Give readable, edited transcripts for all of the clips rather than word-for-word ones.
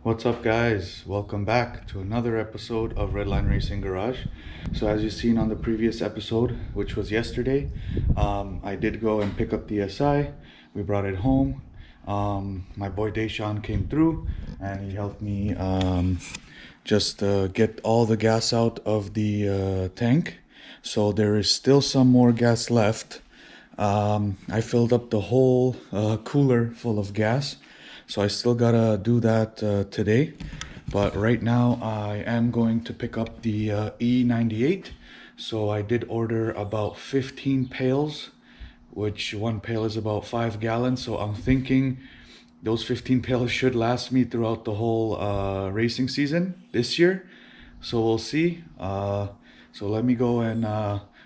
What's up, guys? Welcome back to another episode of Redline Racing Garage. So as you've seen on the previous episode, which was yesterday, I did go and pick up the SI. We brought it home. My boy Deshaun came through and he helped me just get all the gas out of the tank. So there is still some more gas left. I filled up the whole cooler full of gas. So I still gotta do that today, but right now I am going to pick up the E98. So I did order about 15 pails, which one pail is about 5 gallons. So I'm thinking those 15 pails should last me throughout the whole racing season this year. So we'll see. So let me go and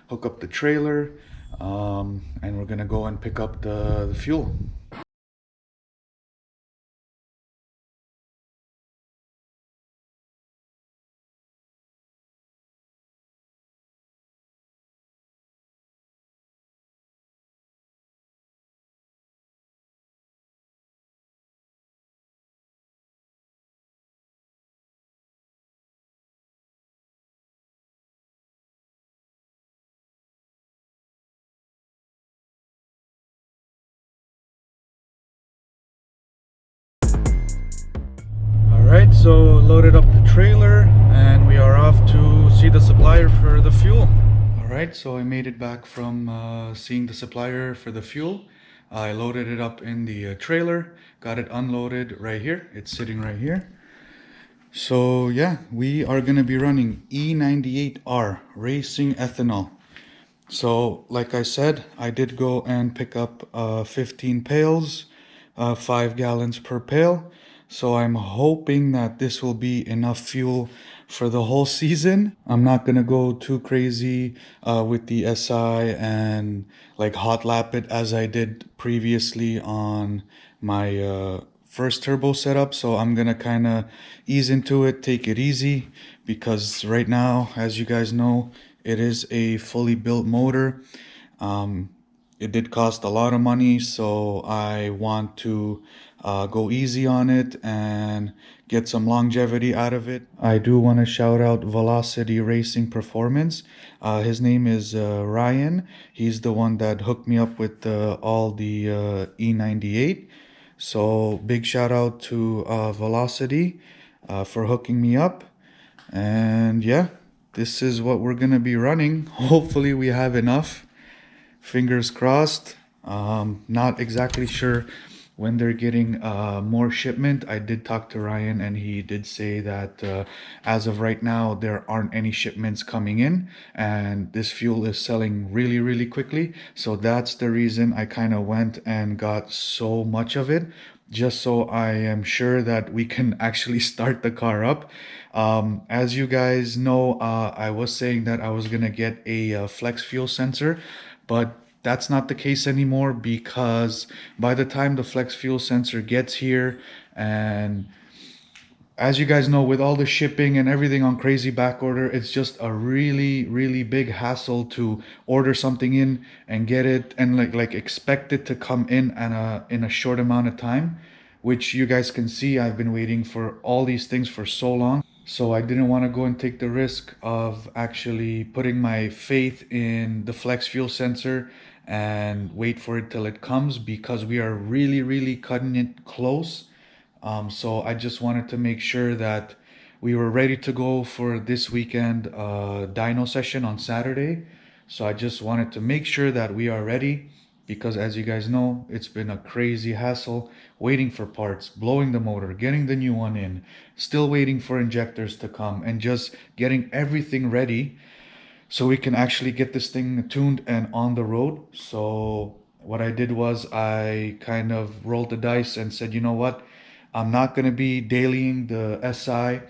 hook up the trailer, and we're gonna go and pick up the fuel. Alright, so loaded up the trailer and we are off to see the supplier for the fuel. Alright, so I made it back from seeing the supplier for the fuel. I loaded it up in the trailer, got it unloaded right here. It's sitting right here. So yeah, we are going to be running E98R Racing Ethanol. So like I said, I did go and pick up 15 pails, 5 gallons per pail. So I'm hoping that this will be enough fuel for the whole season. I'm not gonna go too crazy with the SI and like hot lap it as I did previously on my first turbo setup. So I'm gonna kind of ease into it, take it easy, because right now, as you guys know, it is a fully built motor. It did cost a lot of money, so I want to go easy on it and get some longevity out of it. I do want to shout out Velocity Racing Performance. His name is Ryan. He's the one that hooked me up with all the E98. So big shout out to Velocity for hooking me up. And yeah, this is what we're gonna be running. Hopefully we have enough. Fingers crossed. Not exactly sure when they're getting more shipment. I did talk to Ryan and he did say that as of right now there aren't any shipments coming in, and this fuel is selling really quickly. So that's the reason I kind of went and got so much of it, just so I am sure that we can actually start the car up. As you guys know, I was saying that I was gonna get a flex fuel sensor, but that's not the case anymore, because by the time the flex fuel sensor gets here, and as you guys know, with all the shipping and everything on crazy back order, it's just a really big hassle to order something in and get it and like expect it to come in a short amount of time, which you guys can see I've been waiting for all these things for so long. So I didn't want to go and take the risk of actually putting my faith in the flex fuel sensor and wait for it till it comes, because we are really cutting it close. So I just wanted to make sure that we were ready to go for this weekend dyno session on Saturday. So I just wanted to make sure that we are ready, because as you guys know, it's been a crazy hassle waiting for parts, blowing the motor, getting the new one in, still waiting for injectors to come, and just getting everything ready so we can actually get this thing tuned and on the road. So what I did was I kind of rolled the dice and said, you know what, I'm not going to be dailying the SI.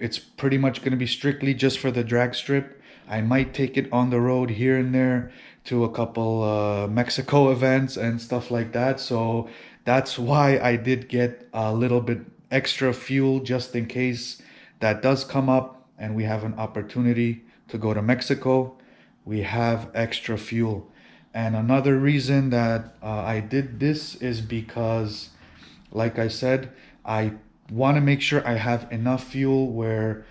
It's pretty much going to be strictly just for the drag strip. I might take it on the road here and there to a couple Mexico events and stuff like that. So that's why I did get a little bit extra fuel, just in case that does come up and we have an opportunity to go to Mexico. We have extra fuel. And another reason that I did this is because, like I said, I want to make sure I have enough fuel where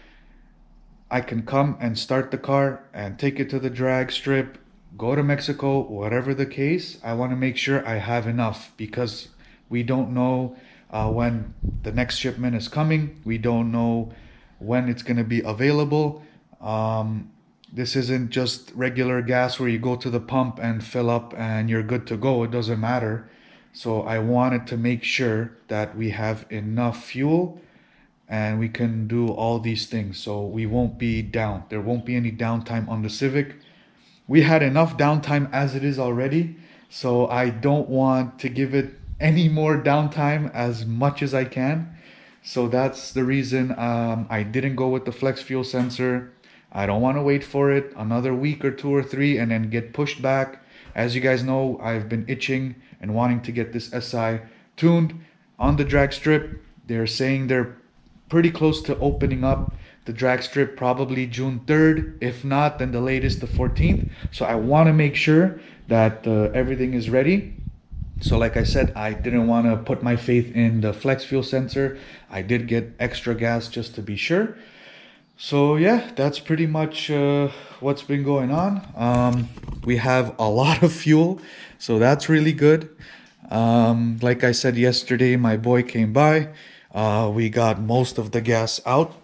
I can come and start the car and take it to the drag strip, go to Mexico, whatever the case. I want to make sure I have enough because we don't know when the next shipment is coming. We don't know when it's going to be available. This isn't just regular gas where you go to the pump and fill up and you're good to go. It doesn't matter. So I wanted to make sure that we have enough fuel and we can do all these things, so we won't be down. There won't be any downtime on the Civic. We had enough downtime as it is already, so I don't want to give it any more downtime as much as I can. So that's the reason I didn't go with the flex fuel sensor. I don't want to wait for it another week or 2 or 3 and then get pushed back. As you guys know, I've been itching and wanting to get this SI tuned on the drag strip. They're saying they're pretty close to opening up the drag strip, probably June 3rd. If not, then the latest the 14th. So I want to make sure that everything is ready. So like I said, I didn't want to put my faith in the flex fuel sensor. I did get extra gas just to be sure. So yeah, that's pretty much what's been going on. We have a lot of fuel, so that's really good. Like I said yesterday, my boy came by. We got most of the gas out.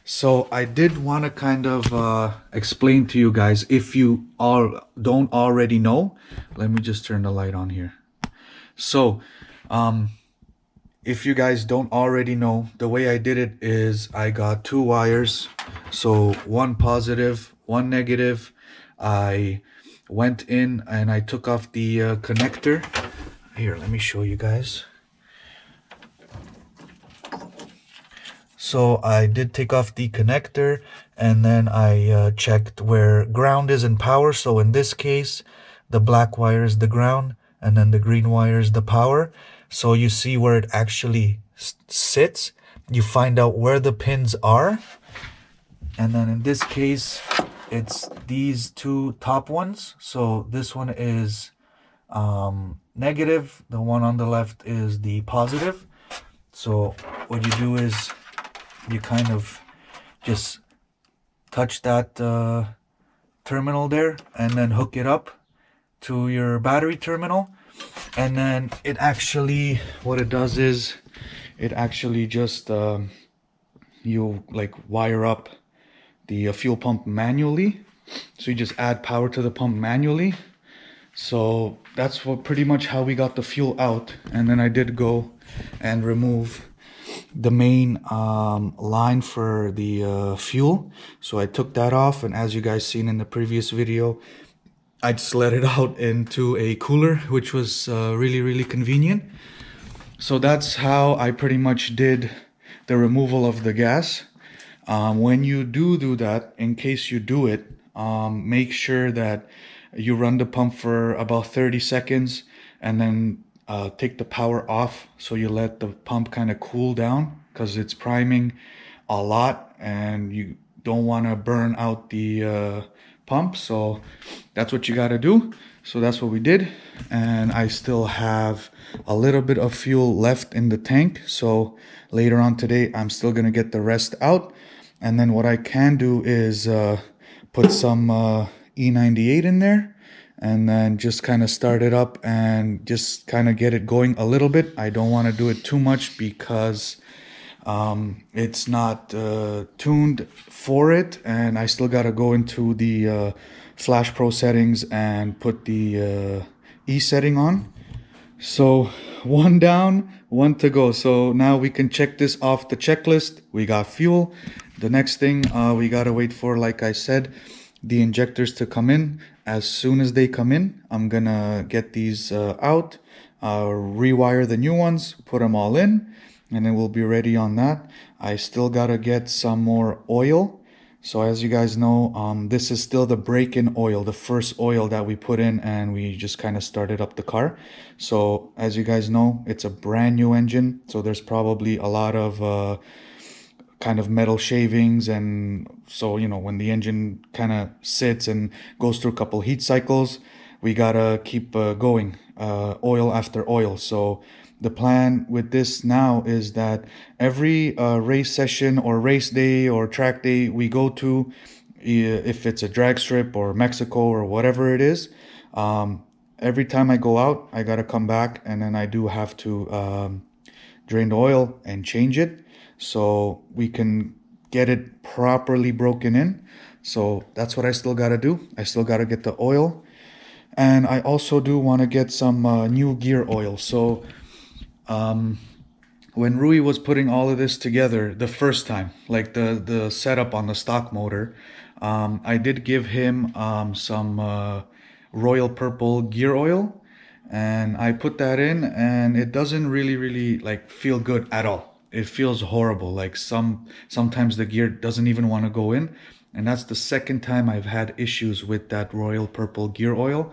So I did want to kind of explain to you guys, if you all don't already know. Let me just turn the light on here. So if you guys don't already know, the way I did it is I got 2 wires. So one positive, one negative. I went in and I took off the connector. Here, let me show you guys. So I did take off the connector and then I checked where ground is and power. So in this case, the black wire is the ground and then the green wire is the power. So you see where it actually sits. You find out where the pins are. And then in this case, it's these 2 top ones. So this one is negative. The one on the left is the positive. So what you do is you kind of just touch that terminal there and then hook it up to your battery terminal. And then it actually, what it does is it actually just you like wire up the fuel pump manually. So you just add power to the pump manually. So that's what pretty much how we got the fuel out. And then I did go and remove the main line for the fuel. So I took that off, and as you guys seen in the previous video, I just let it out into a cooler, which was really convenient. So that's how I pretty much did the removal of the gas. When you do that, in case you do it, make sure that you run the pump for about 30 seconds and then take the power off, so you let the pump kind of cool down, because it's priming a lot and you don't want to burn out the pump. So that's what you got to do. So that's what we did, and I still have a little bit of fuel left in the tank. So later on today I'm still gonna get the rest out, and then what I can do is put some E98 in there and then just kind of start it up and just kind of get it going a little bit. I don't want to do it too much because it's not tuned for it, and I still got to go into the Flash Pro settings and put the E setting on. So 1 down, 1 to go. So now we can check this off the checklist. We got fuel. The next thing we gotta wait for, like I said, the injectors to come in. As soon as they come in, I'm gonna get these out, rewire the new ones, put them all in, and then we'll be ready on that. I still gotta get some more oil. So as you guys know, this is still the break-in oil, the first oil that we put in, and we just kind of started up the car. So as you guys know, it's a brand new engine, so there's probably a lot of kind of metal shavings, and so, you know, when the engine kind of sits and goes through a couple heat cycles, we gotta keep going, oil after oil. So the plan with this now is that every race session or race day or track day we go to, if it's a drag strip or Mexico or whatever it is, every time I go out, I gotta come back, and then I do have to drain the oil and change it so we can get it properly broken in. So that's what I still gotta do. I still gotta get the oil, and I also do want to get some new gear oil. So when Rui was putting all of this together the first time, like the setup on the stock motor, I did give him some royal purple gear oil, and I put that in, and it doesn't really like feel good at all. It feels horrible. Like sometimes the gear doesn't even want to go in, and that's the second time I've had issues with that royal purple gear oil,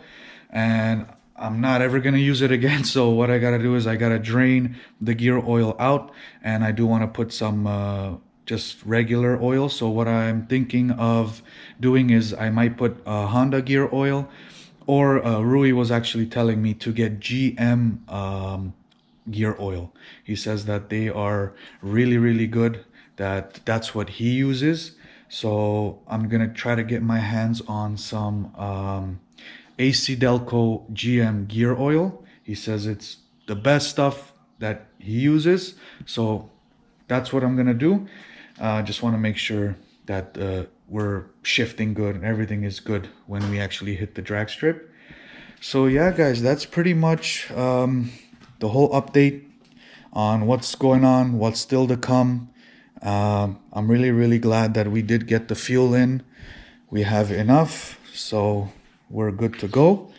and I'm not ever gonna use it again. So what I gotta do is I gotta drain the gear oil out, and I do want to put some just regular oil. So what I'm thinking of doing is I might put Honda gear oil, or Rui was actually telling me to get GM gear oil. He says that they are really good, that's what he uses. So I'm gonna try to get my hands on some AC Delco GM gear oil. He says it's the best stuff that he uses, so that's what I'm gonna do. Just want to make sure that we're shifting good and everything is good when we actually hit the drag strip. So yeah, guys, that's pretty much the whole update on what's going on, what's still to come. I'm really glad that we did get the fuel in. We have enough, so we're good to go.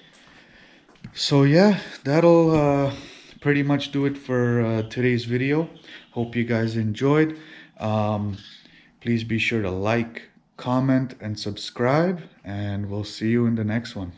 So yeah, that'll pretty much do it for today's video. Hope you guys enjoyed. Please be sure to like, comment, and subscribe, and we'll see you in the next one.